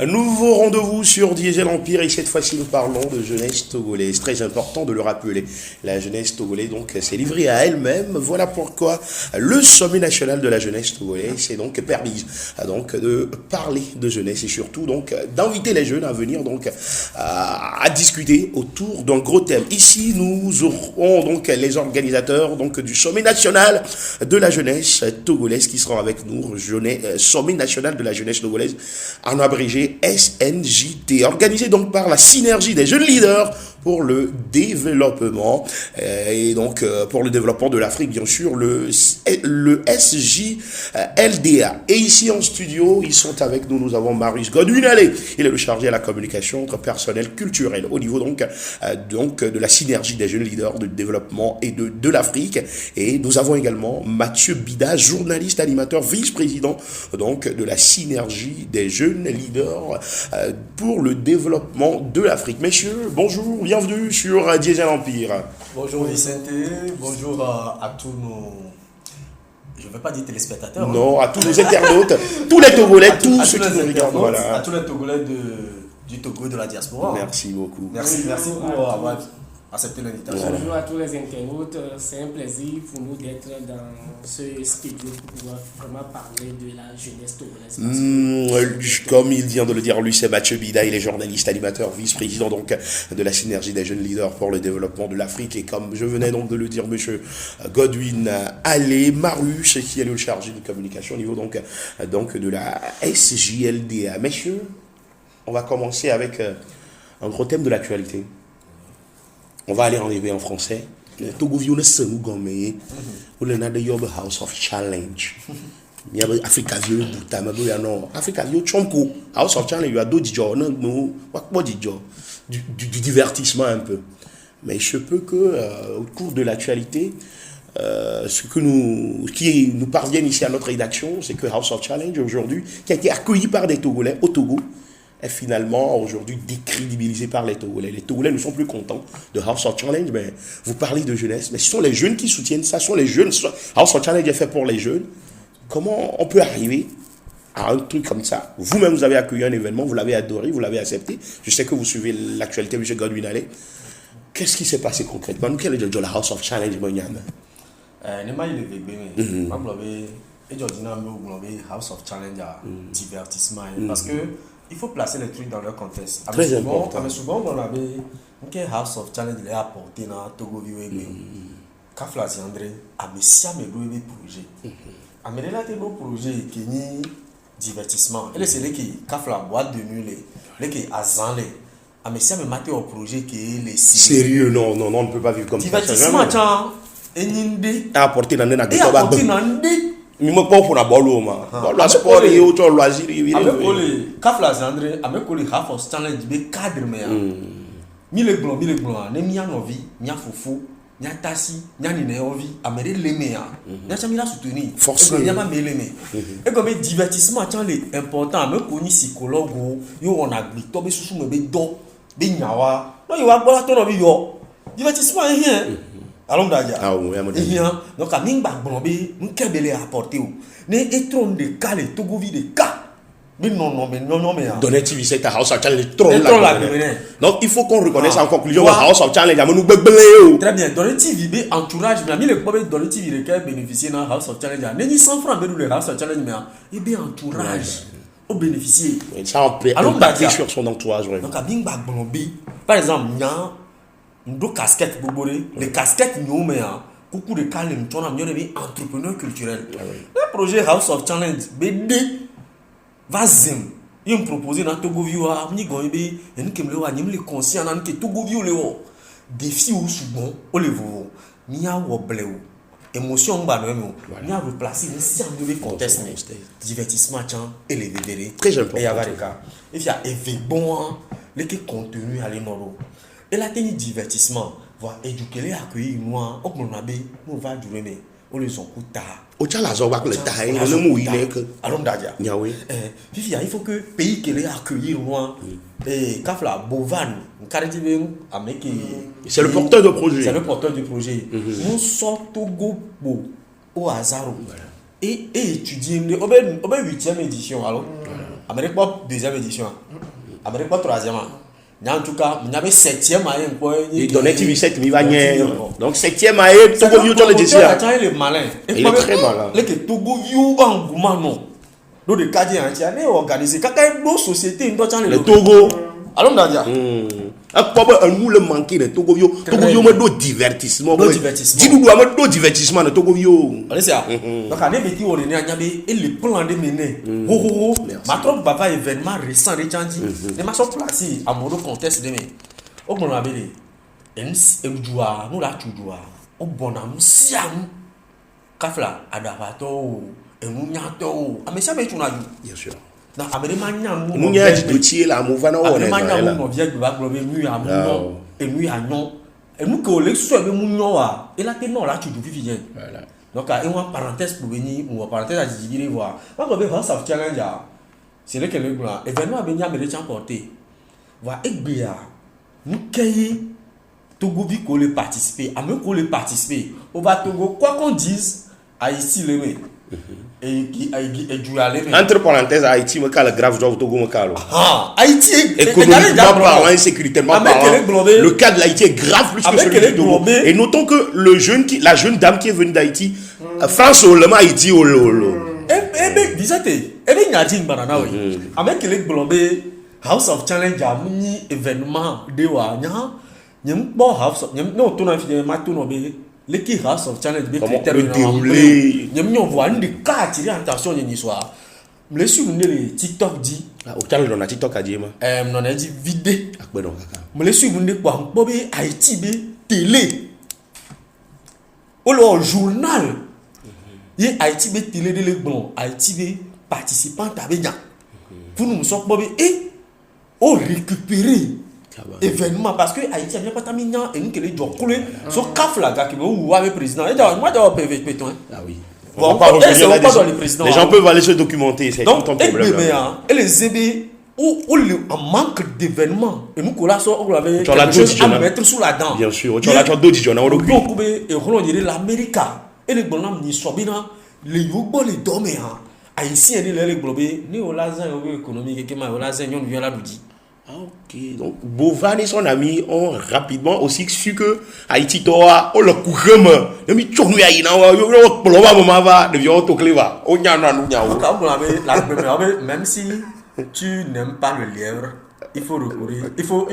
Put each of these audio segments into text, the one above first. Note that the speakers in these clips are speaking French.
Un nouveau rendez-vous sur Diesel Empire et cette fois-ci nous parlons de jeunesse togolaise. Très important de le rappeler. La jeunesse togolaise donc s'est livrée à elle-même. Voilà pourquoi le sommet national de la jeunesse togolaise s'est donc permis donc de parler de jeunesse et surtout donc d'inviter les jeunes à venir donc à discuter autour d'un gros thème. Ici nous aurons donc les organisateurs donc du sommet national de la jeunesse togolaise qui seront avec nous. Sommet national de la jeunesse togolaise en abrégé SNJT, organisé donc par la synergie des jeunes leaders pour le développement et donc pour le développement de l'Afrique, bien sûr, le SJLDA. Et ici en studio, ils sont avec nous. Nous avons Marius Godwin-Allé. Il est le chargé à la communication entre personnel culturel au niveau donc de la synergie des jeunes leaders de développement et de l'Afrique. Et nous avons également Mathieu Bida, journaliste, animateur, vice-président donc de la synergie des jeunes leaders pour le développement de l'Afrique. Messieurs, bonjour, bienvenue sur Diesel Empire. Bonjour Vicente, bonjour à tous nos... Je ne veux pas dire téléspectateurs. Non, à tous nos internautes, tous les Togolais, tous ceux qui nous regardent. Voilà. À tous les Togolais du Togo et de la diaspora. Merci beaucoup. Merci pour avoir accepté l'invitation. Bonjour à tous les internautes, c'est un plaisir pour nous d'être dans ce studio pour pouvoir vraiment parler de la jeunesse togolaise. Comme il vient de le dire, lui c'est Mathieu Bida, il est journaliste, animateur, vice-président donc de la synergie des jeunes leaders pour le développement de l'Afrique. Et comme je venais donc de le dire, monsieur Godwin-Allé, Marius, qui est le chargé de communication au niveau donc de la SJLDA. Messieurs, on va commencer avec un gros thème de l'actualité. On va aller enlever en français. Togo vient de se mougamer. On a de yob House of Challenge. Il y a Africa view bouta mais non Africa view chonko House of Challenge il y a d'autres gens non du divertissement un peu. Mais je peux que au cours de l'actualité ce qui nous parvient ici à notre rédaction, c'est que House of Challenge aujourd'hui, qui a été accueilli par des Togolais au Togo, est finalement aujourd'hui décrédibilisé par les Togolais. Les Togolais ne sont plus contents de House of Challenge, mais vous parlez de jeunesse, mais ce sont les jeunes qui soutiennent ça, ce sont les jeunes. House of Challenge est fait pour les jeunes. Comment on peut arriver à un truc comme ça? Vous-même, vous avez accueilli un événement, vous l'avez adoré, vous l'avez accepté. Je sais que vous suivez l'actualité, M. Godwin-Allé. Qu'est-ce qui s'est passé concrètement? Quel est le House of Challenge? House of Challenge à divertissement parce que il faut placer les trucs dans leur contexte. Très important. Mais souvent, on avait un House of Challenge qui est apporté dans Togo Vieux. Kafla André, Amesia me doit des projets. Amélie a des projets qui sont divertissement. Et c'est les qui Kafla boîte de nuit, les qui azanlé. Amesia me maté au projet qui est les sérieux. Non, on ne peut pas vivre comme ça. Divertissement, et Ninde. Apporté dans un Et apporté dans un mais moi pas pour la bolo ma sport et autre loisir avec les Kafla André avec les Half of Challenge be cadre mais mille blanc ne mia novi mia foufou mia tassi mia nine ovi amere lemea mia chamira soutenir forcément mia ma meleme et comme divertissement tant les important me koni psychologue yo on a gbi to be susu me be do be nyawa no yo wa bola to no bi yo divertissement rien allons d'ailleurs. Ah oui, donc à Mingba Blombe, nous qu'elle a apporté où? Ne étron de cas les Togovi de cas. Mais non, mais. Donner TV, c'est ta House of Challenge, trop la. Donc il faut qu'on reconnaisse en conclusion House of Challenge, nous bébé. Très bien, donner TV, entourage, mais le problème donner TV, lesquels bénéficient dans House of Challenge. N'est 100 francs, mais le House of Challenge, mais et bien entourage. Au bénéficier. Ça en plaît. Allons d'ailleurs sur son entourage. Donc à Mingba Blombe, par exemple, deux casquettes boboré les casquettes nous mais coucou de calme ton ami entrepreneur culturel le projet House of Challenge BD vazim il me propose dans Togo Viewa ni gombe et nous kemle wa ni conscient dans que Togo View le défi ou souvent o le vo ni a wobleu émotion ba no ni a replacer ni si en devait contexte divertissement et les bébés très important et avarika et il y a bon les contenu à l'énoro. Et la tenue divertissement va éduquer les accueillir nous on va durer on les encoute Ochala zoba que le taille, le mot il est que. Alors d'ailleurs. Niawe. Fifi, il faut que le pays qui est accueillir moi et Kafla Bovan, c'est le porteur de projet. C'est le porteur du projet. Nous sortons Togo au hasard. Et étudier au 8e édition alors. Amérique pas 2e édition. Amérique pas 3e. En tout cas, il y avait 7e année. Il donnait 7, il va nier. Donc 7e année, Togo View, tu le dis. Il est malin. Il est très malin. Le Togo View en Goumano. Dans le cadre entier, il est organisé. Quand il y a une société, il doit changer le Togo. Alors, Nadia. Un moule manqué de Togo View. Togo View, mais d'autres divertissements. Dis-nous, d'autres divertissements de Togo View. Allez, c'est ça. Donc, on est vêtu au René, et le plan de mener. Ma trop papa événement récent de Tchandi. Les machins placés à mon contexte de mes. Au bon abélé. Et nous là, tu dois. Au bon am, siam. Kafla, adavato. Et nous nyato. Ah, mais ça, mais tu n'as bien sûr. Na Américain, nous y a du dossier là, nous va on est là. Nous vient de va glober nous à nous et nous à non. Et nous que les soit de nous noa. Et là que non là tu dois vivre. Voilà. Donc et on parenthèse pour venir ou parenthèse à dire voir. Moi quand je House of Challenge c'est là que le grand événement venir américain porter. Voir Egbia. Nous cueillir Togo vi qu'on les participer, à me qu'on les participer. On va Togo quoi qu'on dise Haïti le met. Entre parenthèses, Haïti me cale grave job Togo me cale. Haïti économiquement parlant, sécuritairement parlant, le cas de l'Haïti est grave plus que celui du Togo. Et notons que la jeune dame qui est venue d'Haïti, France au lema Haïti au lolo. Avec les globés, House of Challenge a mis événement de wa nya bon House of non tout na fi ma tout no be l'équipe House of Challenge be déroulé nous voit une cas attirer attention une histoire me sur le TikTok dit au challenge on a TikTok a dit ma non a dit vidé me sur une quoi bobe Haïti be télé ou le journal y Haïti be télé de le bon Haïti be participant avec bien pour nous sommes bobe et on récupérer événement parce que Haïti a bien pas terminé et nous que les gens coulent sur Kafla qui ou avec président et moi je vais PV péton ah oui bon les gens peuvent aller se documenter c'est tout un problème et les aider ou en manque d'événements et nous là so on avait quelque chose à mettre sous la dent bien sûr tu as d'autres dijon on donc et on dirait l'Amérique et les bonhommes ni sobina les yobo les dormir Haïtien les globé ni au lazan économique que ma au lazan on vient là nous dit. Ok, donc Bovan et son ami ont rapidement aussi su que Haïti toa o le courema demi chonu ya ina wa yo ploba mama va de vion to cleva o nya na nya o même si tu n'aimes pas le lièvre il faut recourir il faut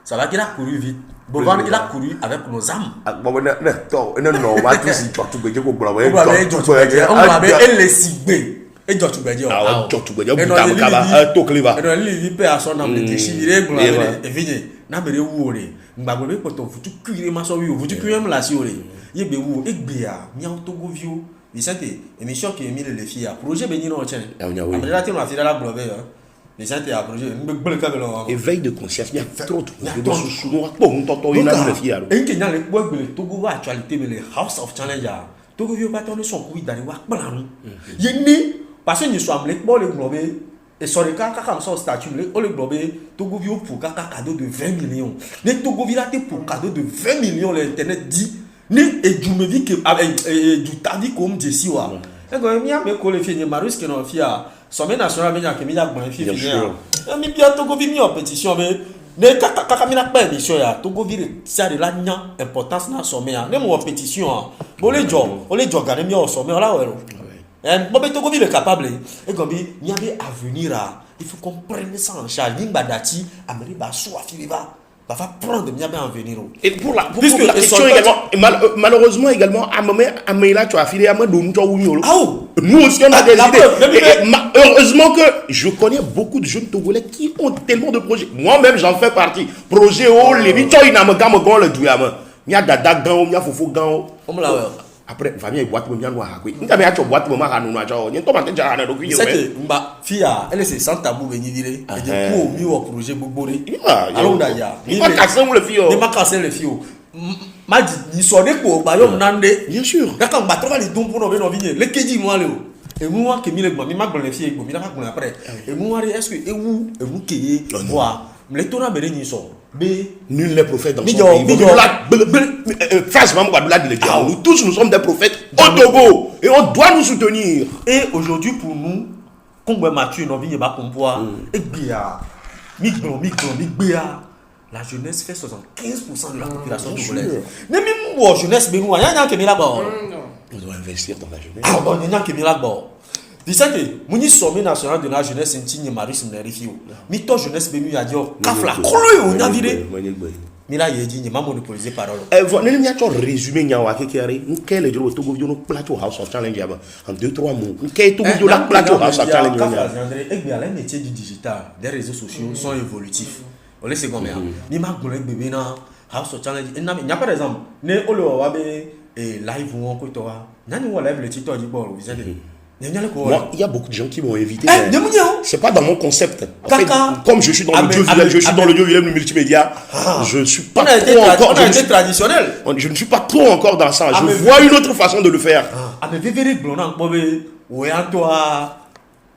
ça va qu'il a couru vite Bovan il a couru avec nos âmes bon non va tout si tu be ko bla on les cibé et tu peux dire ah tu peux dire butaba to cleva et dans les vies à son âme de déchirer pour et venir na bere wu ore ngba be poto futu cuire ma so wi futu cuire la si ore ye be wu egbea mi Togo View Vicente émission qui Emile le fia projet benino o chen après là tu no afira la blobe Vicente a projet ngbe le kabelo éveil de conscience il y a trop de sous bon toto ina le fia et que dans le bois le Togo va actualité mais le House of Challenge Togo View pas tourner son couille dans les wa plan yeni parce que nous sommes les bon les globés et sur les cas comme ça statut les globés Togo View pour cadeau de 20 millions les Togo View là pour cadeau de 20 millions l'internet dit ni et du me dit que avec du tardi comme Jessie wa et quand il y a mes collègues fini Marius qui n'ont fia sommet national bien que il a bon fini mais bien Togo View mis en pétition mais ne kakamina pas émission ya Togo View ça de la nya importance na sommet ya même en pétition bon les gens gagner mieux au sommet là ouais. Bon, mais Togo View est capable. Et comme il y avait à venir, il faut qu'on prenne ça en charge. Nimba Dati, Amérique va prendre bien en venir. Et pour la question également, malheureusement également, Amérique tu as filé à moi nous aussi on a des idées. Heureusement que je connais beaucoup de jeunes Togolais qui ont tellement de projets. Moi-même j'en fais partie. Projet oh les vitos il n'a pas le douama. Il y a dada gan, il y a fofo gan. Après famille boîte bien noir quoi nta me acho boîte mama hanu na acho ni to mate jara na do kuyo c'est mba fia elle c'est sans tabou venir dire et du coup mi au projet bobore alors d'ailleurs il va casser le fio il va casser le fio m'a dit, il sonne pour Bayo Nande. Bien sûr. D'accord, on va trouver les dons pour nos vignes. Les Kédi, moi, Léo. Et moi, qui m'y lève, mais ma bonne fille, mais la après. Et moi, est-ce que, et vous, qui est, voir, les tournages, mais ils sont. Nul n'est prophète dans son pays. Face vraiment nous tous nous sommes des prophètes au Togo et on doit nous soutenir. Et aujourd'hui pour nous, comme Mathieu nous vient pas pouvoir et bien la jeunesse fait 75% de la population togolaise. Mais même moi jeunesse mais nous rien qui est là-bas. On doit investir dans la jeunesse. Ah bon, rien qui est là-bas. Dis ça que mon sommet national de la jeunesse intigne Marius Mnerifio. Mais toi jeunesse mais nous a dit kafla kolo on a vidé. Mais là il dit il m'a monopolisé parole. Vous n'allez pas résumer nyawa kekere. Nous quel est le Togo vient plateau House of Challenge en 2-3 mots. Nous quel Togo vient la plateau House of Challenge. Et bien les métiers du digital, des réseaux sociaux sont évolutifs. On laisse combien. Ni ma golek bébé na House of Challenge. Il n'y a pas d'exemple. Ne olo wabe et live ou encore toi. Nani wa live le TikTok du bord vous allez. Moi, il y a beaucoup de gens qui m'ont invité. C'est pas dans mon concept. En fait, comme je suis dans l'audiovisuel, le multimédia, je ne suis pas trop encore. Traditionnel. Je ne suis pas trop encore dans ça. Je vois une autre façon de le faire. Mais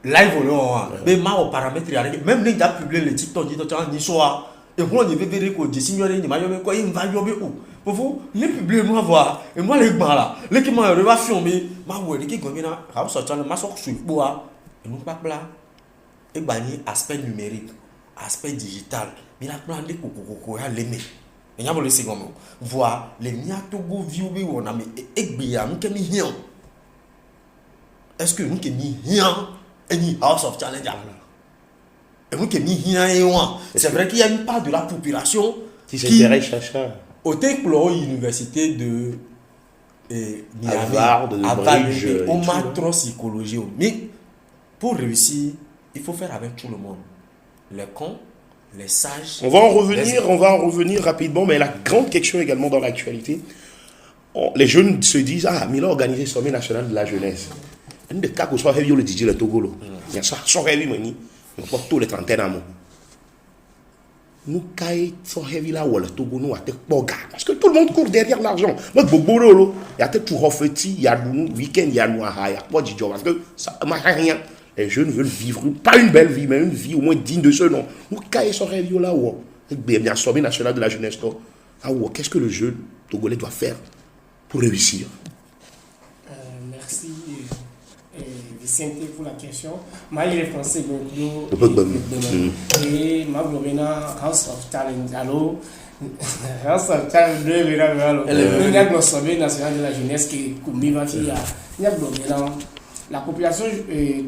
live mais ma paramètre même les gars publient les TikTok ni soit et vous on veut vérifier que des signes ni maillot quoi il va yober où pour vous les publier moi voir et moi les gars là les qui m'a va filmer ma ouais qui gomme na ha sortir ma sort sur bois et nous pas là et bani aspect numérique aspect digital mais la plan de coco ya l'aimer et ya le second voir les mia Togo view on a mais et bia nous qui mi est-ce que nous qui mi any House of Challenge et vous qui c'est vrai qu'il y a une part de la population qui s'intéresse à ça. Au l'université de Miami, Harvard, de on m'a trop psychologie. Mais pour réussir, il faut faire avec tout le monde. Les cons, les sages. On va en revenir rapidement, mais la grande question également dans l'actualité, les jeunes se disent mais il a organisé le sommet national de la jeunesse. Un des cas que soit heavy le DJ le Togolo. Il y a ça, son heavy mani. On porte tous les trentaines à moi. Nous caille son heavy là où le Togo nous a été poga parce que tout le monde court derrière l'argent. Moi bobolo, il y a tout refeti, il y a nous week-end, il y a nous il y a pas de job parce que ça marche rien. Les jeunes veulent vivre pas une belle vie mais une vie au moins digne de ce nom. Nous caille son heavy là où il y a un sommet national de la jeunesse. Qu'est-ce que le jeune togolais doit faire pour réussir? Merci Vicente pour la question. Moi, il est français, et ma blomena House of Talent. Allô, House of Talent, il y a le sommet national de la jeunesse qui est comme il y a blomena. La population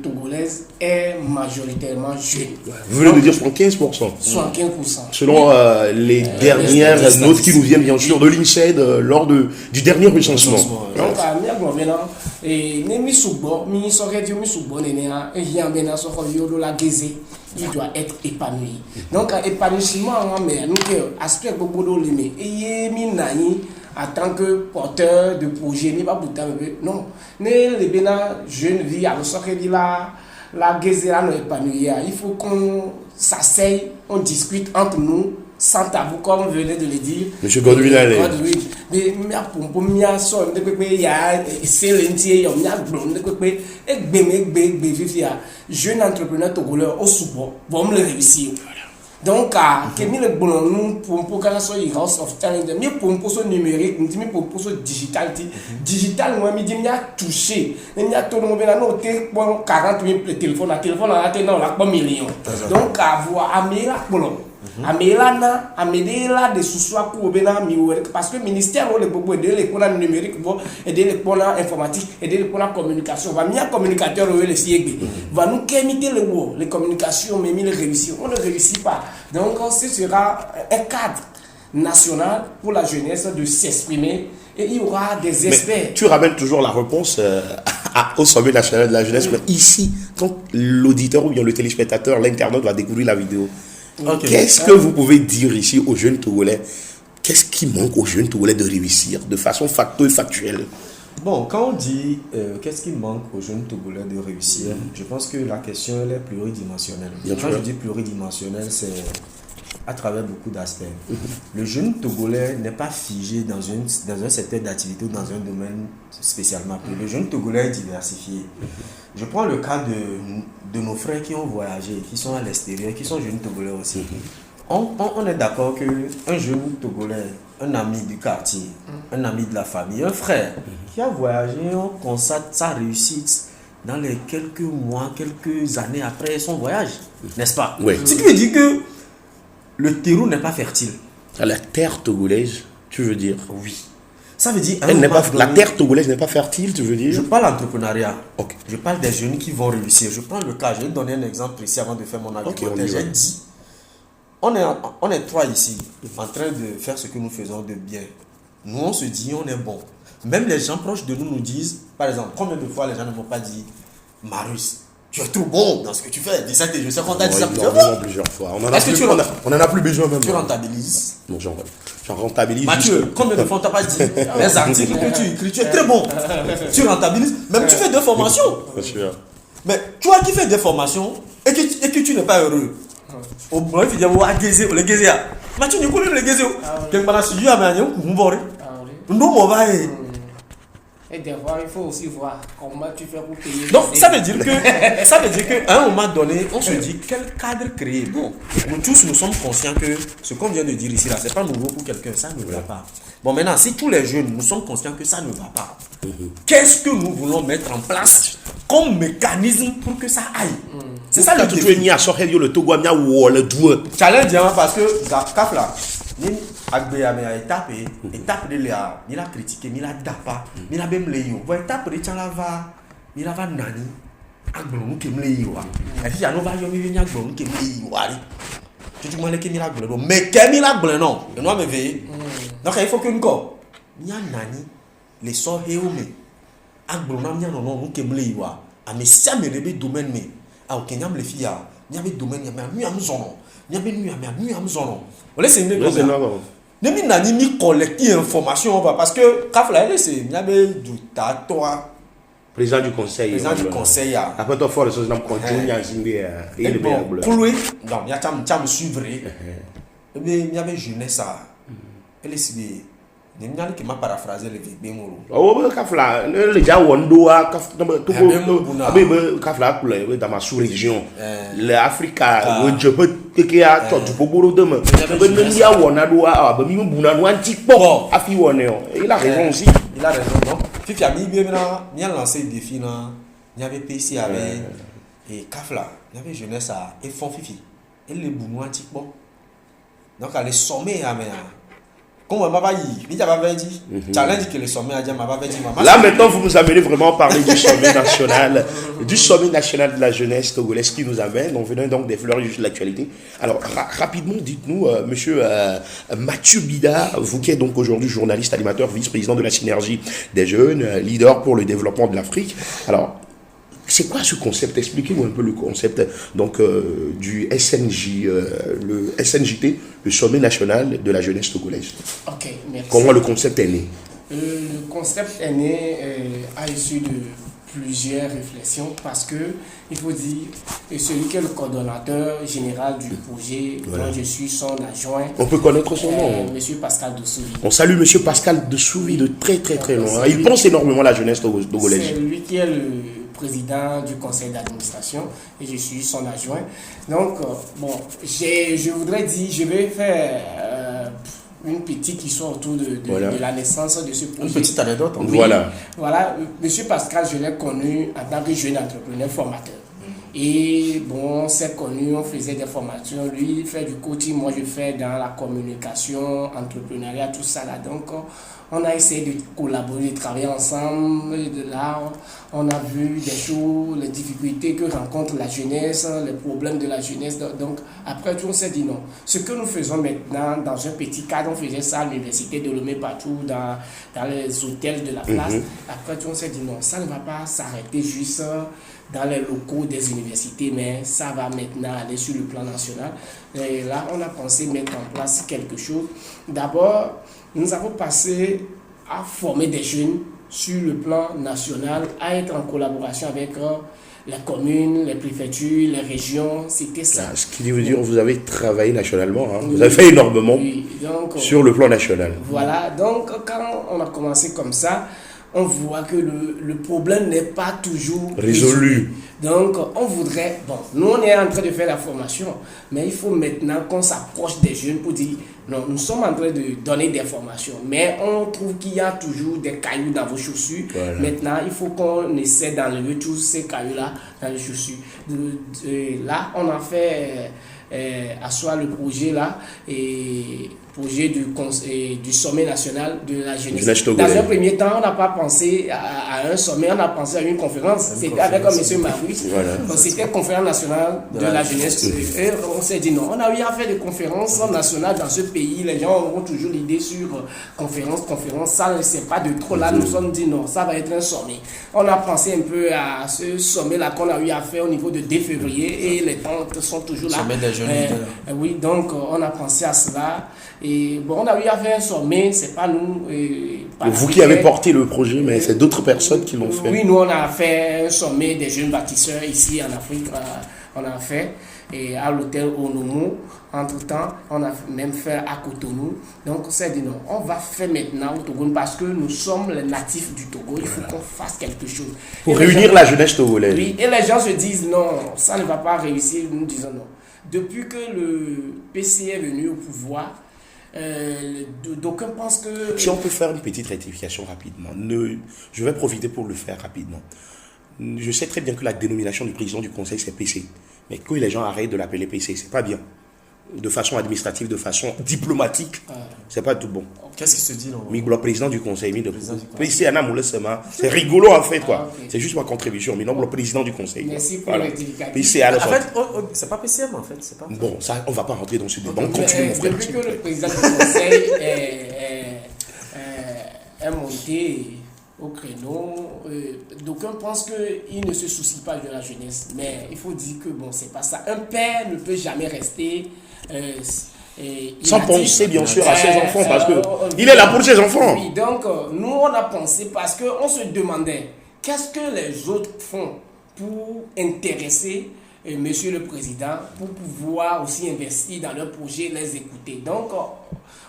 togolaise est majoritairement jeune. Vous venez de dire 75%. 75%. Selon les dernières notes qui nous viennent bien sûr de l'INSEED lors du dernier recensement. Donc, il doit être épanoui. Donc, épanouissement, aspect en tant que porteur de projet, non, les jeunes vie à la il faut qu'on s'asseye, on discute entre nous, sans tabou, comme vous venez de le dire. Monsieur Godwin Allé. Mais jeune entrepreneur togolais au support, bon le réussir. Donc, que mi le bon nous pour que ça House of Talent, mi pour so numérique, mi pour so digital, digital moi mi dit mi a touché, mi a tout le monde là non té 40 000 téléphone là non là pas million. Donc avoir améliorer pour améliorer des sous-soins pour parce que le ministère le beaucoup aider les pour numérique aider les pour informatique aider les pour la communication va mieux communicateur le siège va nous imiter les communications mais il réussit on ne réussit pas donc ce sera un cadre national pour la jeunesse de s'exprimer et il y aura des experts. Mais tu ramènes toujours la réponse au sommet national de la jeunesse mais ici quand l'auditeur ou bien le téléspectateur l'internaute va découvrir la vidéo. Okay. Qu'est-ce que vous pouvez dire ici aux jeunes Togolais? Qu'est-ce qui manque aux jeunes Togolais de réussir de façon factuelle? Bon, quand on dit qu'est-ce qui manque aux jeunes Togolais de réussir, je pense que la question elle est pluridimensionnelle. Quand je dis pluridimensionnelle, c'est à travers beaucoup d'aspects. Le jeune Togolais n'est pas figé dans un secteur d'activité ou dans un domaine spécialement appelé. Le jeune Togolais est diversifié. Je prends le cas de nos frères qui ont voyagé, qui sont à l'extérieur, qui sont jeunes Togolais aussi. On est d'accord qu'un jeune Togolais, un ami du quartier, un ami de la famille, un frère qui a voyagé, on constate sa réussite dans les quelques mois, quelques années après son voyage, n'est-ce pas? Oui. Si tu veux dire que le terreau n'est pas fertile. La terre togolaise, tu veux dire? Oui. Ça veut dire... La terre togolaise n'est pas fertile, tu veux dire? Je parle d'entrepreneuriat. Okay. Je parle des jeunes qui vont réussir. Je prends le cas, je vais donner un exemple précis avant de faire mon argumentaire. Okay, j'ai dit, on est trois ici, en train de faire ce que nous faisons de bien. Nous, on se dit, on est bon. Même les gens proches de nous disent, par exemple, combien de fois les gens ne m'ont pas dit, Marius, tu es trop bon dans ce que tu fais. Je sais qu'on t'a dit ça plusieurs fois. On en a plus besoin même. Tu rentabilises? Non, j'en rentabilise. Mathieu, combien de fois on t'a pas dit les articles que tu écris, tu es très bon. Tu rentabilises. Même tu fais deux formations. Mais toi qui fais des formations et que tu n'es pas heureux. Au moins, tu dis, le Gézéa. Mathieu, tu connais le Gézéa. Quelqu'un m'a suivi à ma et des fois, il faut aussi voir comment tu fais pour payer. Donc, ça veut dire qu'à un moment donné, on se dit quel cadre créer. Bon, nous tous, nous sommes conscients que ce qu'on vient de dire ici, là, c'est pas nouveau pour quelqu'un, ça ne va pas. Bon, maintenant, si tous les jeunes, nous sommes conscients que ça ne va pas, qu'est-ce que nous voulons mettre en place comme mécanisme pour que ça aille? C'est ça le défi. Challenge, parce que, Kafla, Agbe a étape de l'Éa, il a critiqué, il a dapa, il a même léo. Vous étape de Tchalava, il a nani, Agblon qui me léo. Et puis, il y a un nouveau venu à Agblon qui me léo. Tu m'as dit qu'il y a Agblon, mais qu'il y a Agblon, non, je dois me veiller. Donc, il faut que nous go. Il y a nani, les sorts et ome. Agblon, il y a non, qui me léo. Ah, mais ça me réveille domaine, mais, ah, ok, il y a les filles, il y a des domaines, il y a mieux à nous en. Il y a mieux à nous en. On laisse une chose. Nemi nani ni collecter information parce que Kafla c'est il y avait du tato président du conseil. Président du conseil. Après toi fort les choses dans continue à zimber et le bleu. Cloué. Non, il y a tam suivre. Mais il y avait jeunesse ça. Elle est Nemi qui m'a paraphrasé le Bemolo. Oh Kafla le ja wondo a Kafla dans ma sous-région. L'Afrique je peux que a tu pogoro demain. Ben ya wona do a ba mi buna no anti po afi wona il a raison aussi. Il a raison non. Fifi a mis bien là, il a lancé le défi là. Il y avait PC avec et Kafla, il y avait jeunesse à et fond Fifi. Et les bouno anti po. Donc à les sommet à mais là maintenant vous nous amenez vraiment à parler du sommet national de la jeunesse togolaise qui nous amène. On venait donc des fleurs de l'actualité. Alors rapidement dites-nous monsieur Mathieu Bida, vous qui êtes donc aujourd'hui journaliste, animateur, vice-président de la synergie des jeunes, leader pour le développement de l'Afrique. Alors c'est quoi ce concept? Expliquez-moi un peu le concept donc du SNJ, le SNJT, le Sommet national de la jeunesse togolaise. Ok, merci. Comment le concept est né? Le concept est né à l'issue de plusieurs réflexions parce que il faut dire que celui qui est le coordonnateur général du projet, dont je suis son adjoint. On peut connaître son nom. Monsieur Pascal Dessouvi. On salue Monsieur Pascal Dessouvi de très loin. Il pense énormément à la jeunesse togolaise. C'est lui qui est le président du conseil d'administration et je suis son adjoint. Donc, je voudrais dire, je vais faire une petite histoire autour de la naissance de ce projet. Une petite anecdote. Oui, voilà. Monsieur Pascal, je l'ai connu en tant que jeune entrepreneur formateur. Et bon, on s'est connus, on faisait des formations. Lui, il fait du coaching, moi je fais dans la communication, entrepreneuriat, tout ça là. Donc, on a essayé de collaborer, de travailler ensemble. Et de là, on a vu des choses, les difficultés que rencontre la jeunesse, les problèmes de la jeunesse. Donc, après tout, on s'est dit non. Ce que nous faisons maintenant, dans un petit cadre, on faisait ça à l'université de Lomé, partout, dans les hôtels de la place. Après tout, on s'est dit non, ça ne va pas s'arrêter juste dans les locaux des universités, mais ça va maintenant aller sur le plan national. Et là, on a pensé mettre en place quelque chose. D'abord, nous avons passé à former des jeunes sur le plan national, à être en collaboration avec les communes, les préfectures, les régions, c'était ça. Ce qui veut dire que vous avez travaillé nationalement, hein. Vous avez fait énormément donc, sur le plan national. Voilà, donc quand on a commencé comme ça, on voit que le problème n'est pas toujours résolu. Donc, on voudrait, nous on est en train de faire la formation, mais il faut maintenant qu'on s'approche des jeunes pour dire, non, nous sommes en train de donner des formations, mais on trouve qu'il y a toujours des cailloux dans vos chaussures. Voilà. Maintenant, il faut qu'on essaie d'enlever tous ces cailloux-là dans les chaussures. Là, on a fait asseoir le projet là, et projet du sommet national de la jeunesse. Dans un premier temps, on n'a pas pensé à un sommet, on a pensé à une conférence. C'était avec M. Marius. Voilà. C'était conférence nationale de la jeunesse. Et on s'est dit non, on a eu à faire des conférences nationales dans ce pays. Les gens auront toujours l'idée sur conférence. Ça ne c'est pas de trop là. Nous nous sommes dit non, ça va être un sommet. On a pensé un peu à ce sommet là qu'on a eu à faire au niveau de 2 février et les tentes sont toujours là. Sommet des jeunes leaders. Oui, donc on a pensé à cela. Et bon, on a eu à faire un sommet, c'est pas nous. Vous qui avez porté le projet, mais c'est d'autres personnes qui l'ont fait. Oui, nous on a fait un sommet des jeunes bâtisseurs ici en Afrique. On a fait et à l'hôtel Onomo. Entre-temps, on a même fait à Cotonou. Donc on s'est dit non, on va faire maintenant au Togo parce que nous sommes les natifs du Togo. Il faut qu'on fasse quelque chose. Pour réunir la jeunesse togolaise. Oui, et les gens se disent non, ça ne va pas réussir. Nous disons non. Depuis que le PC est venu au pouvoir, d'aucuns pensent que... Si on peut faire une petite rectification rapidement, je vais profiter pour le faire rapidement. Je sais très bien que la dénomination du président du conseil c'est PC, mais que les gens arrêtent de l'appeler PC, c'est pas bien. De façon administrative, de façon diplomatique, c'est pas tout bon. Qu'est-ce qui se dit non? Le président du conseil, PC c'est rigolo en fait quoi. Okay. C'est juste ma contribution, mais non le président du conseil. Merci pour la rectification. PC en fait, c'est pas PCM en fait, c'est pas. Bon, ça on va pas rentrer dans ce débat. On continue mon frère. Depuis que le président du conseil est monté au créneau, d'aucuns pensent qu'il ne se soucie pas de la jeunesse, mais il faut dire que bon, c'est pas ça. Un père ne peut jamais rester sans penser bien sûr à ses enfants, parce que il est là pour ses enfants. Oui, donc nous on a pensé parce qu'on se demandait qu'est-ce que les autres font pour intéresser Monsieur le Président, pour pouvoir aussi investir dans leurs projets, les écouter. Donc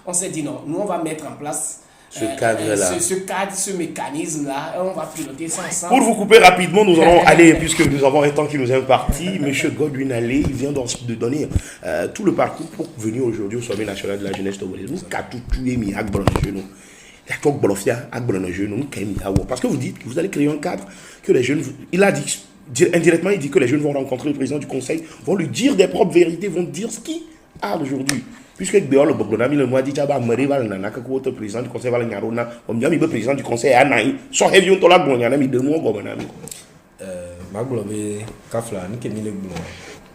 on s'est dit non, nous on va mettre en place ce cadre-là. Ce mécanisme-là, on va piloter ça ensemble. Pour vous couper rapidement, nous allons aller, puisque nous avons un temps qui nous est imparti. Monsieur Godwin Allé, il vient de donner tout le parcours pour venir aujourd'hui au Sommet national de la jeunesse togolaise. Nous, parce que vous dites que vous allez créer un cadre que les jeunes, il a dit, indirectement, il dit que les jeunes vont rencontrer le président du conseil, vont lui dire des propres vérités, vont dire ce qui a aujourd'hui. Puisque le Boglonami le mois dit que le président du conseil va le nyarona, le président du conseil est anaï, soit heavy on la glonia mi de moi gobernami. Maglobe kafla ni kemi le glon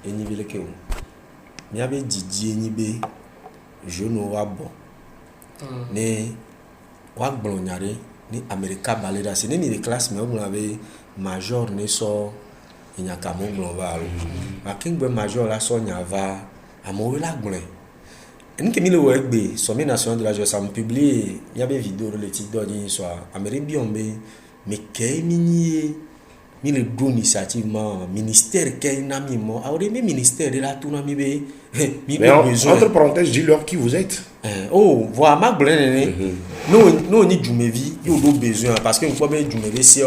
eni vile ke o. Mi abe didi eni be jeune wa bon. Ne wa glon nyare ni America balera c'est ni les classes mais on avait major ne so nyaka mo glon va lo. Akingbe major la so nyava amo la glon. Nous qui le web sommet national de la jeunesse a publié il y avait vidéo le titre d'ordine soit Amérique biombe mais qu'est mini mi le don initiativement ministère qu'est nami mo a même ministère de la tout nami be mais entre parenthèses dis-leur qui vous êtes. Oh voilà ma blé nous ni jumevi yo do besoin parce que on peut bien jumevi c'est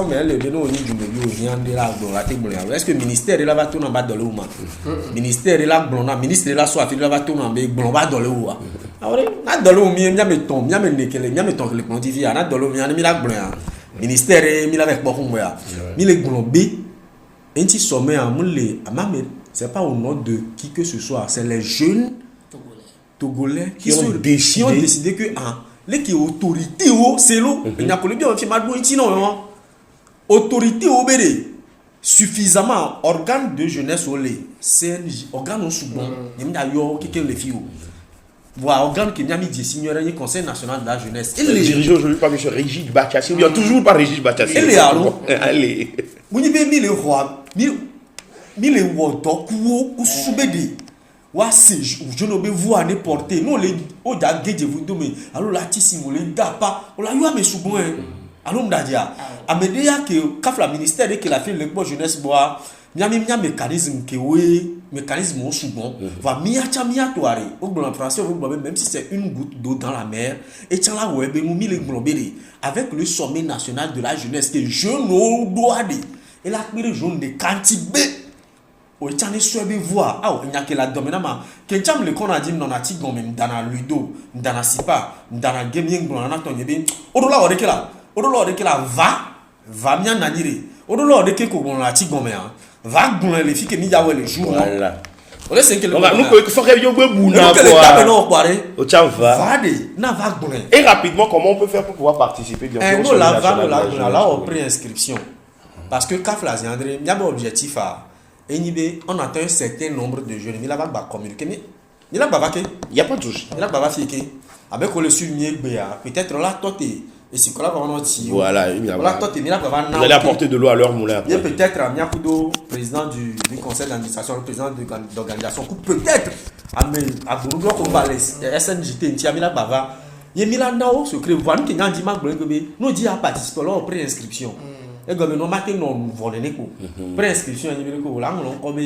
mais le nous ni jumevi vient de la dans la table est-ce que ministère de la va tout en bas dans le ouma ministère de la blona ministre de la soit il va tout en bas bas dans le ouwa alors na dans le mi me ton mi me nekele mi me ton le quantifie na dans le mi la blona ministère mi la avec beaucoup moi mi le glombe un petit sommet à moule à c'est pas au nom de qui que ce soit, c'est les jeunes Togolais qui ont décidé que les qui autorité c'est l'eau. Il n'y a pas le bien non autorité au bébé suffisamment organe de jeunesse au lait CNJ organe au souvent il y a yo qui les filles voilà organe qui n'y a mis des signorés du Conseil national de la jeunesse et les dirigeants aujourd'hui pas monsieur Régis Bachassi il y a toujours pas Régis Bachassi et les allez vous n'y mis les rois mille woto kuo kusubede wa se je no be voir ne porter non les o da geje vous do me alors la tisi mo le da pa o la yo ame subon Alors, on a dit, à me dire que quand le ministère de la fille, le jeunesse boit, il y a un mécanisme qui est mécanisme au second, va mia toare, au français, même si c'est une goutte d'eau dans la mer, et tiens là, ouais, ben, nous mis les globés avec le sommet national de la jeunesse, que je ne dois dire, et la pire jaune de Cantibé. O tchane swebe voix ah il y a que la dominama que cham le qu'on a dit non ati gomé dans ludo dans sipa dans gaming dans na to yebe odola odekela va mia nanire odola odeke ko bon ati gomé va gon les filles que mi ya le jour voilà on est cinq nous faut que yo bouna quoi o tcham va de na va gon et rapidement comment on peut faire pour pouvoir participer bien sûr là on pré-inscription parce que Kafla André il y a un objectif à on atteint un certain nombre de jeunes. Il n'y a pas communiquer. Il n'y a pas il n'y a pas de touche. Il n'y a pas avec le suivi, peut-être là, toi, et c'est quoi là, voilà, il y a vous allez apporter de l'eau à leur moulin. Il y a peut-être Amia Kudo, président du conseil d'administration, le président d'organisation, peut-être à Bourgogne, comme les SNJT, Tiamila Bava. Il y a Milan secret, vous voyez qu'il y a un dimanche, nous dit à participer à la pré-inscription. Et comme nous matin non volé ko prescription ni ko la on comme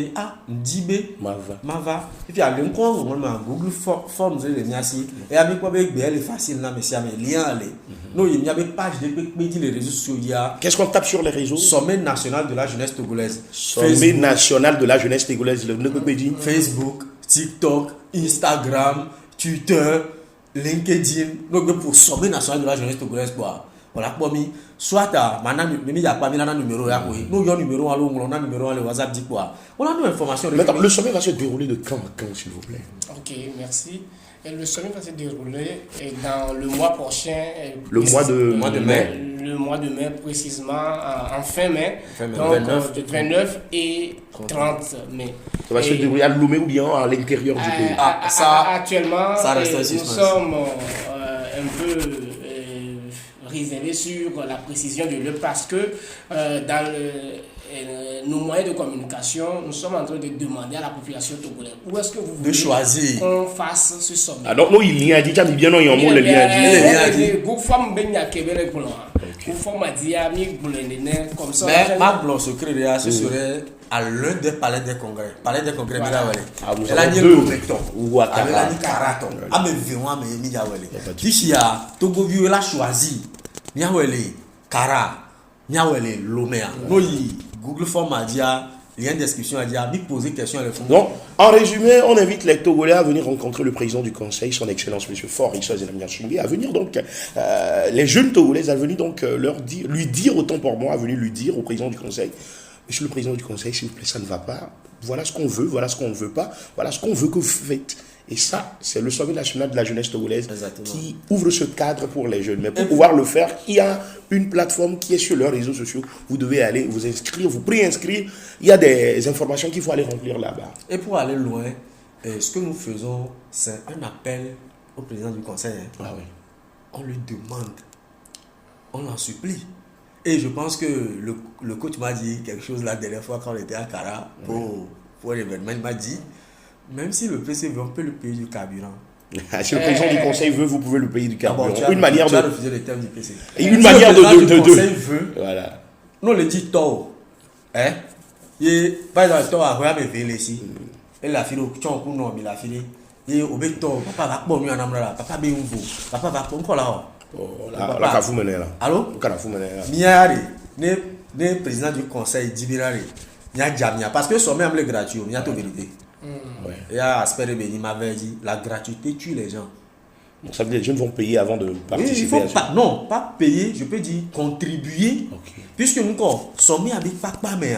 ndibe mava et puis à l'encontre on Google Forms les niasi et avec quoi avec BL facile là mais c'est un lien aller non il y avait page de les réseaux sociaux il y a qu'est-ce qu'on tape sur les réseaux sommet national de la jeunesse togolaise sommet national de la jeunesse togolaise le Facebook TikTok Instagram Twitter LinkedIn donc pour sommet national de la jeunesse togolaise quoi voilà pour moi soit à maintenant il y a pas mis un numéro là oui nous un numéro à l'onglet on a numéro à le WhatsApp dit quoi on a nos informations le sommet va se dérouler de quand à quand s'il vous plaît. Ok, merci. Et le sommet va se dérouler dans le mois prochain, le mois de mai. Le mois de mai précisément en fin mai, donc 29 et 30 mai. Ça va se dérouler à Lomé ou bien à l'intérieur du pays. Actuellement ça nous sommes un peu réservé sur la précision de l'heure parce que dans nos moyens de communication, nous sommes en train de demander à la population togolaise où est-ce que vous voulez choisir qu'on fasse ce sommet. Alors, nous, il y a dit, bien non, il y a un mot, le lien dit. Comme ça. Mais ma blanc secret, ce serait à l'un des palais des congrès. Palais des congrès, elle a dit le recton. Ou à Karaton. Ah, mais vraiment, mais il y a D'ici à Togo, il a choisi. Miawele, Kara, Miawele, Lomea. Google Form a dit, lien description a dit, mi poser question à les fonds. Donc, en résumé, on invite les Togolais à venir rencontrer le président du conseil, son excellence, M. Faure Issa Zenamia Chingé, à venir donc, les jeunes Togolais, à venir donc lui dire, autant pour moi, à venir lui dire au président du conseil, monsieur le président du conseil, s'il vous plaît, ça ne va pas, voilà ce qu'on veut, voilà ce qu'on ne veut pas, voilà ce qu'on veut que vous faites. Et ça, c'est le sommet national de la jeunesse togolaise qui ouvre ce cadre pour les jeunes. Mais pour pouvoir le faire, il y a une plateforme qui est sur leurs réseaux sociaux. Vous devez aller vous inscrire, vous pré-inscrire. Il y a des informations qu'il faut aller remplir là-bas. Et pour aller loin, ce que nous faisons, c'est un appel au président du conseil. Ah oui. On lui demande, on l'en supplie. Et je pense que le coach m'a dit quelque chose la dernière fois quand on était à Kara pour l'événement. Il m'a dit, même si le PC veut, on peut le payer du carburant. Si le président du conseil veut, vous pouvez le payer du carburant. Une manière de refuser le terme du PC. Une manière de conseil veut. Voilà. Non, le dit tort. Hein? Par exemple, tort a vraiment veillé ici. Et la fille, tu as un coup non, mais la fille, il est au béton. Papa va pas mieux en amra. Papa bien vous. Papa va pas encore là. Oh, la cafou mené là. Allô? La cafou mené là. Miari, le président du conseil Dibirari. Il y a Jamia parce que son même le gratuit, il y a tout vérité. Et à Asper il m'avait dit la gratuité tue les gens. Donc ça veut dire que les jeunes vont payer avant de participer. Il faut pas, non, pas payer, je peux dire contribuer. Okay. Puisque nous sommes avec papa mais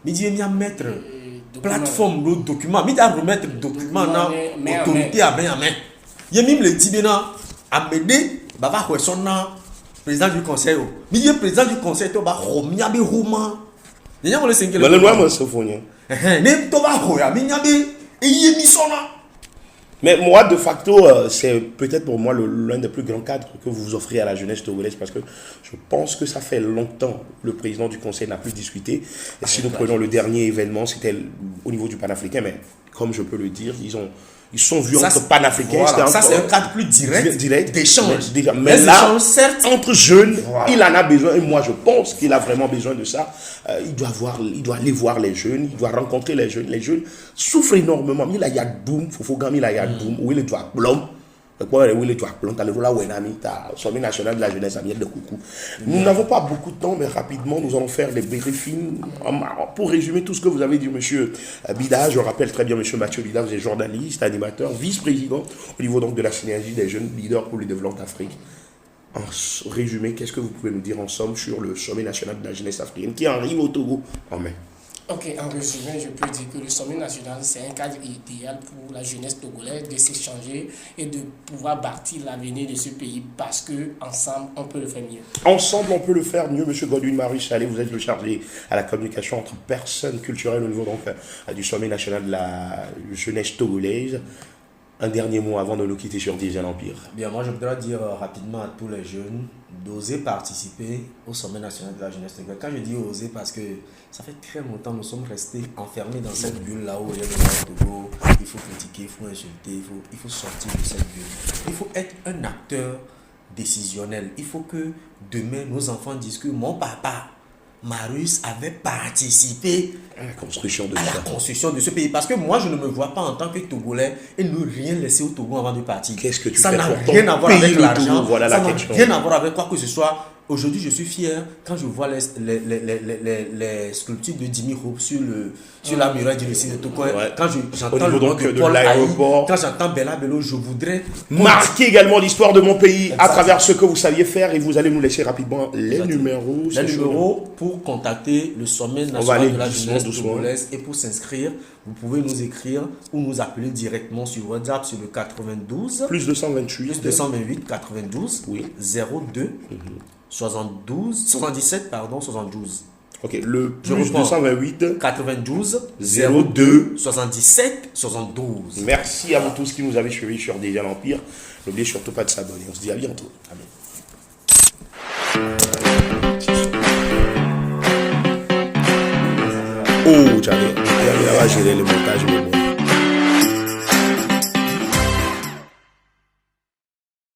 il dit il mettre plateforme le document, il doit remettre le document dans l'autorité à main. Il y a même le Tibéna à m'aider, bava son président du conseil. Mais le président du conseil to ba romia be roman. Il y a le 5 le loi moi se fournir. Mais moi, de facto, c'est peut-être pour moi l'un des plus grands cadres que vous offrez à la jeunesse togolaise parce que je pense que ça fait longtemps que le président du conseil n'a plus discuté. Et si nous prenons le dernier événement, c'était au niveau du panafricain, mais comme je peux le dire, ils ont Ils sont vus Ça, entre panafricains. voilà, ça, c'est un entre- cadre plus direct d'échange. Mais Les là, échanges, certes, entre jeunes, Voilà. il en a besoin. Et moi, je pense qu'il a vraiment besoin de ça. Il doit aller voir les jeunes. Il doit rencontrer les jeunes. Les jeunes souffrent énormément. Il y a Doum, Fofogam, il y a Doum, où il est doigt plomb. Où il est doigt plomb. T'as le voilà où il a sommet national de la jeunesse à Miel de Coucou. Nous n'avons pas beaucoup de temps, mais rapidement, nous allons faire les briefings. Pour résumer tout ce que vous avez dit, monsieur Bida, je rappelle très bien, monsieur Mathieu Bida, vous êtes journaliste, animateur, vice-président au niveau donc de la synergie des jeunes leaders pour le développement d'Afrique. En résumé, qu'est-ce que vous pouvez nous dire en somme sur le sommet national de la jeunesse africaine qui arrive au Togo en mai? Ok, en résumé, je peux dire que le sommet national, c'est un cadre idéal pour la jeunesse togolaise de s'échanger et de pouvoir bâtir l'avenir de ce pays parce que ensemble, on peut le faire mieux. Ensemble, on peut le faire mieux. Monsieur Godwin Marie Salé, vous êtes le chargé à la communication entre personnes culturelles au niveau donc, du sommet national de la jeunesse togolaise. Un dernier mot avant de nous quitter sur Diesel Empire. bien, moi, je voudrais dire rapidement à tous les jeunes d'oser participer au sommet national de la jeunesse togolaise. Quand je dis oser, parce que ça fait très longtemps nous sommes restés enfermés dans cette bulle là-haut. Il y a des Togo, il faut critiquer, il faut insulter, il faut sortir de cette bulle. Il faut être un acteur décisionnel. Il faut que demain, nos enfants disent que mon papa, Marius, avait participé À la construction de à la ça. construction de ce pays. Parce que moi, je ne me vois pas en tant que Togolais et ne rien laisser au Togo avant de partir. Qu'est-ce que tu ça fais n'a pour ton rien à voir pays, avec le l'argent. Togo? Voilà ça la n'a question. rien à voir avec quoi que ce soit. Aujourd'hui, je suis fier quand je vois les sculptures de Jimmy Hope sur la muraille du lycée de Togo. Ouais. Quand Au j'entends niveau le nom donc de de Paul l'aéroport. Haï, quand j'entends Bella Bello, je voudrais Marquez également l'histoire de mon pays à Exact. travers ce que vous saviez faire et vous allez nous laisser rapidement les Exact. numéros. les C'est numéros pour contacter le sommet aller national de la doucement, jeunesse doucement. togolaise et pour s'inscrire, vous pouvez nous écrire ou nous appeler directement sur WhatsApp sur le 92 Plus 228. plus 228 92 Oui. 02 72 77 pardon 72 Ok, le Je plus reprends. 228. 92 02 77 72. Merci à vous tous qui nous avez suivis sur Déjà l'Empire. N'oubliez surtout pas de s'abonner. On se dit à bientôt. Oh, j'avais à gérer le montage, mais bon.